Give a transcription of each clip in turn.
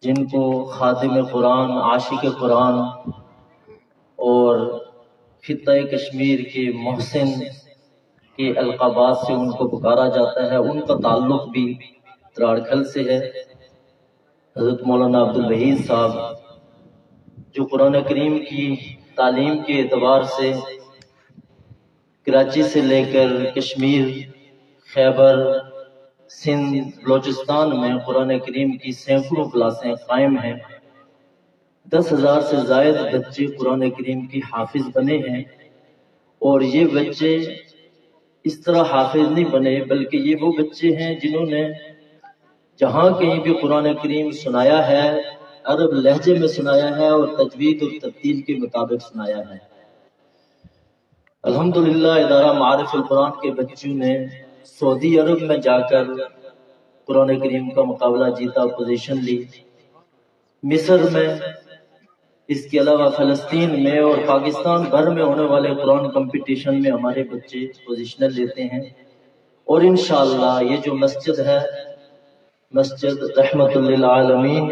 جن کو خادم قرآن، عاشق قرآن اور خطہ کشمیر کے محسن کے القابات سے ان کو پکارا جاتا ہے، ان کا تعلق بھی تراڑکھل سے ہے۔ حضرت مولانا عبدالوحید صاحب جو قرآن کریم کی تعلیم کے اعتبار سے کراچی سے لے کر کشمیر، خیبر، سندھ، بلوچستان میں قرآن کریم کی سینکڑوں کلاسیں قائم ہیں۔ 10,000 سے زائد بچے قرآن کریم کی حافظ بنے ہیں، اور یہ بچے اس طرح حافظ نہیں بنے بلکہ یہ وہ بچے ہیں جنہوں نے جہاں کہیں بھی قرآن کریم سنایا ہے عرب لہجے میں سنایا ہے اور تجوید اور ترتیل کے مطابق سنایا ہے۔ الحمدللہ ادارہ معارف القرآن کے بچوں نے سعودی عرب میں جا کر قرآن کریم کا مقابلہ جیتا، پوزیشن لی۔ مصر میں، اس کے علاوہ فلسطین میں اور پاکستان بھر میں ہونے والے قرآن کمپٹیشن میں ہمارے بچے پوزیشن لیتے ہیں۔ اور انشاءاللہ یہ جو مسجد ہے، مسجد رحمت للعالمین،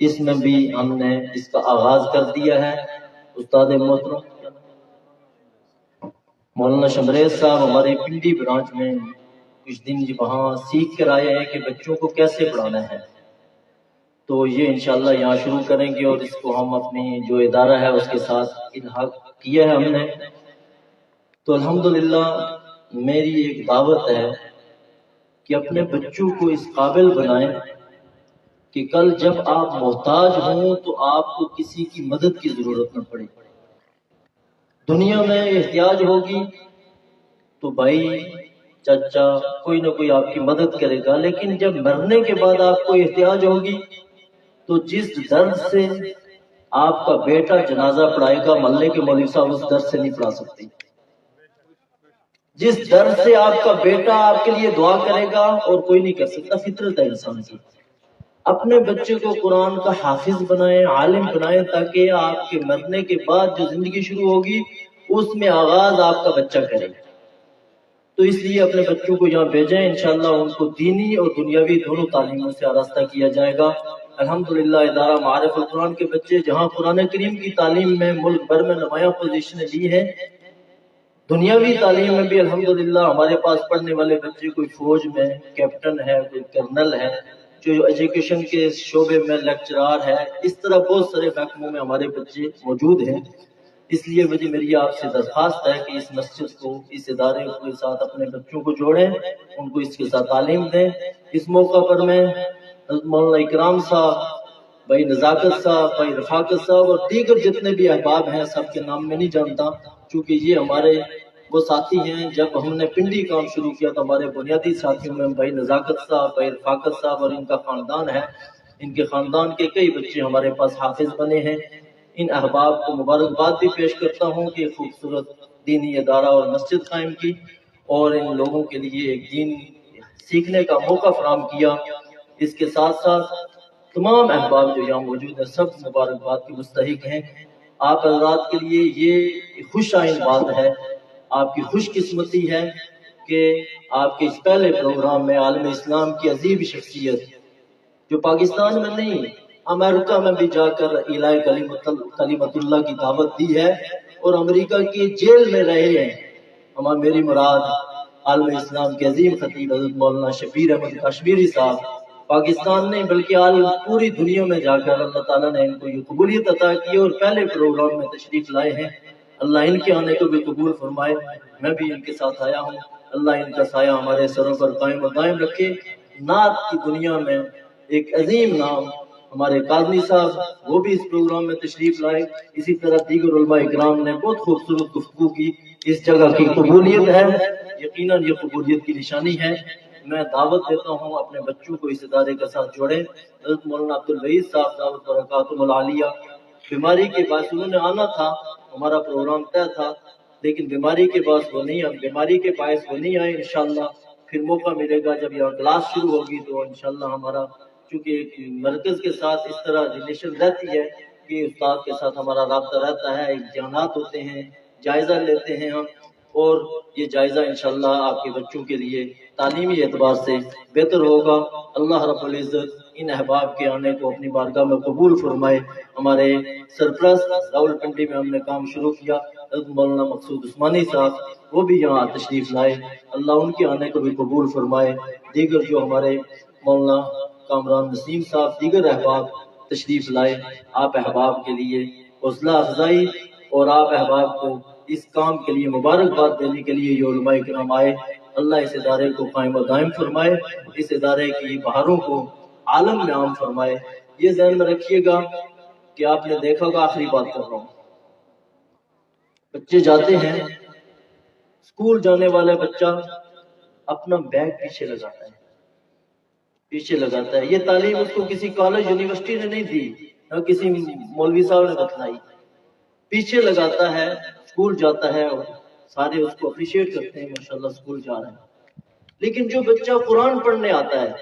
اس میں بھی ہم نے اس کا آغاز کر دیا ہے۔ استاد محترم مولانا شمریز صاحب ہمارے پنڈی برانچ میں کچھ دن وہاں سیکھ کر آئے ہیں کہ بچوں کو کیسے پڑھانا ہے، تو یہ انشاءاللہ یہاں شروع کریں گے، اور اس کو ہم اپنی جو ادارہ ہے اس کے ساتھ الحاق کیا ہے ہم نے۔ تو الحمدللہ میری ایک دعوت ہے کہ اپنے بچوں کو اس قابل بنائیں کہ کل جب آپ محتاج ہوں تو آپ کو کسی کی مدد کی ضرورت نہ پڑے۔ دنیا میں احتیاج ہوگی تو بھائی، چچا، کوئی نہ کوئی آپ کی مدد کرے گا، لیکن جب مرنے کے بعد آپ کو احتیاج ہوگی تو جس درد سے آپ کا بیٹا جنازہ پڑھائے گا، محلے کے مولوی صاحب اس درد سے نہیں پڑھا سکتے۔ جس درد سے آپ کا بیٹا آپ کے لیے دعا کرے گا اور کوئی نہیں کر سکتا، فطرت ہے انسان کی۔ اپنے بچے کو قرآن کا حافظ بنائیں، عالم بنائیں، تاکہ آپ کے مرنے کے بعد جو زندگی شروع ہوگی اس میں آغاز آپ کا بچہ کرے۔ تو اس لیے اپنے بچوں کو یہاں بھیجیں، انشاءاللہ ان کو دینی اور دنیاوی دونوں تعلیموں سے آراستہ کیا جائے گا۔ الحمدللہ ادارہ معارف القرآن کے بچے جہاں قرآن کریم کی تعلیم میں ملک بھر میں نمایاں پوزیشنیں لی ہیں، دنیاوی تعلیم میں بھی الحمدللہ ہمارے پاس پڑھنے والے بچے کوئی فوج میں کیپٹن ہے، کوئی کرنل ہے، جو ایجوکیشن کے شعبے میں لیکچرار ہے، اس طرح بہت سارے محکموں میں ہمارے بچے موجود ہیں۔ اس لیے میری آپ سے درخواست ہے کہ اس مسجد کو، اس ادارے کے ساتھ اپنے بچوں کو جوڑیں، ان کو اس کے ساتھ تعلیم دیں۔ اس موقع پر میں مولانا اکرام صاحب، بھائی نزاکت صاحب، بھائی رفاقت صاحب اور دیگر جتنے بھی احباب ہیں، سب کے نام میں نہیں جانتا، چونکہ یہ ہمارے وہ ساتھی ہیں۔ جب ہم نے پنڈی کام شروع کیا تو ہمارے بنیادی ساتھیوں میں بھائی نزاکت صاحب، بھائی رفاقت صاحب اور ان کا خاندان ہے۔ ان کے خاندان کے کئی بچے ہمارے پاس حافظ بنے ہیں۔ ان احباب کو مبارکباد بھی پیش کرتا ہوں کہ خوبصورت دینی ادارہ اور مسجد قائم کی اور ان لوگوں کے لیے ایک دین سیکھنے کا موقع فراہم کیا۔ اس کے ساتھ ساتھ تمام احباب جو یہاں موجود ہیں سب مبارکباد کے مستحق ہیں۔ آپ حضرات کے لیے یہ خوش آئند بات ہے، آپ کی خوش قسمتی ہے کہ آپ کے اس پہلے پروگرام میں عالم اسلام کی عظیم شخصیت جو پاکستان میں نہیں امریکہ میں بھی جا کر الہ کلمت اللہ کی دعوت دی ہے اور امریکہ کی جیل میں رہے ہیں، میری مراد عالم اسلام کے عظیم خطیب حضرت مولانا شبیر احمد کشمیری صاحب، پاکستان نہیں بلکہ پوری دنیا میں جا کر اللہ تعالیٰ نے ان کو یہ قبولیت عطا کی اور پہلے پروگرام میں تشریف لائے ہیں۔ اللہ ان کے آنے کو بھی قبول فرمائے، میں بھی ان کے ساتھ آیا ہوں۔ اللہ ان کا سایہ ہمارے سروں پر قائم و دائم رکھے۔ نعت کی دنیا میں ایک عظیم نام ہمارے قاضی صاحب، وہ بھی اس پروگرام میں تشریف لائے، اسی طرح دیگر علماء اکرام نے بہت خوبصورت گفتگو کی۔ اس جگہ کی قبولیت ہے، یقیناً یہ قبولیت کی نشانی ہے۔ میں دعوت دیتا ہوں اپنے بچوں کو اس ادارے کے ساتھ جوڑیں۔ حضرت مولانا عبدالوحید صاحب دعوت برکاتہم العالیہ، بیماری کے باعث انہوں نے آنا تھا، ہمارا پروگرام طے تھا، لیکن بیماری کے باعث وہ نہیں آئے۔ انشاءاللہ پھر موقع ملے گا جب یہاں کلاس شروع ہوگی تو انشاءاللہ ہمارا چونکہ ایک مرکز کے ساتھ اس طرح ریلیشن رہتی ہے کہ استاد کے ساتھ ہمارا رابطہ رہتا ہے، امتحانات ہوتے ہیں، جائزہ لیتے ہیں ہم، اور یہ جائزہ انشاءاللہ آپ کے بچوں کے لیے تعلیمی اعتبار سے بہتر ہوگا۔ اللہ رب العزت ان احباب کے آنے کو اپنی بارگاہ میں قبول فرمائے۔ ہمارے سرپرست راولپنڈی میں ہم نے کام شروع کیا، حضرت مولانا مقصود عثمانی صاحب وہ بھی یہاں تشریف لائے، اللہ ان کے آنے کو بھی قبول فرمائے۔ دیگر جو ہمارے مولانا کامران نسیم صاحب، دیگر احباب تشریف لائے، آپ احباب کے لیے حوصلہ افزائی اور آپ احباب کو اس کام کے لیے مبارکباد دینے کے لیے یہ علماء کرام آئے۔ اللہ اس ادارے کو قائم و دائم فرمائے، اس ادارے کی بہاروں کو عالم میں عام فرمائے۔ یہ ذہن میں رکھیے گا کہ آپ نے دیکھا ہوگا، آخری بات کر رہا ہوں، بچے جاتے ہیں، اسکول جانے والا بچہ اپنا بیگ پیچھے لگاتا ہے، یہ تعلیم اس کو کسی کالج یونیورسٹی نے نہیں دی، نہ کسی مولوی صاحب نے بتلائی، پیچھے لگاتا ہے، اسکول جاتا ہے اور سارے اس کو اپریشیٹ کرتے ہیں، ماشاءاللہ اسکول جا رہے ہیں۔ لیکن جو بچہ قرآن پڑھنے آتا ہے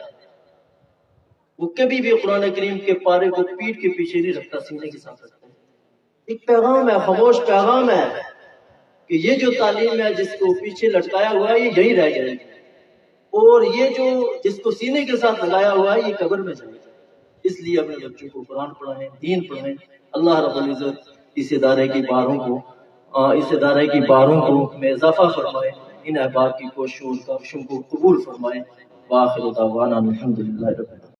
وہ کبھی بھی قرآن کریم کے پارے کو پیٹھ کے پیچھے نہیں رکھتا، سینے کے ساتھ رکھتا ہے۔ ایک پیغام ہے، خاموش پیغام ہے کہ یہ جو تعلیم ہے جس کو پیچھے لٹکایا ہوا ہے یہ یہی رہ جائے گی، اور یہ جو جس کو سینے کے ساتھ لگایا ہوا ہے یہ قبر میں جائے گا۔ اس لیے اپنے بچوں کو قرآن پڑھائیں، دین پڑھائیں۔ اللہ رب العزت اس ادارے کی باروں کو میں اضافہ فرمائے، ان احباب کی کوششوں کو قبول فرمائے۔ وآخر دعوانا الحمدللہ رب العالمین۔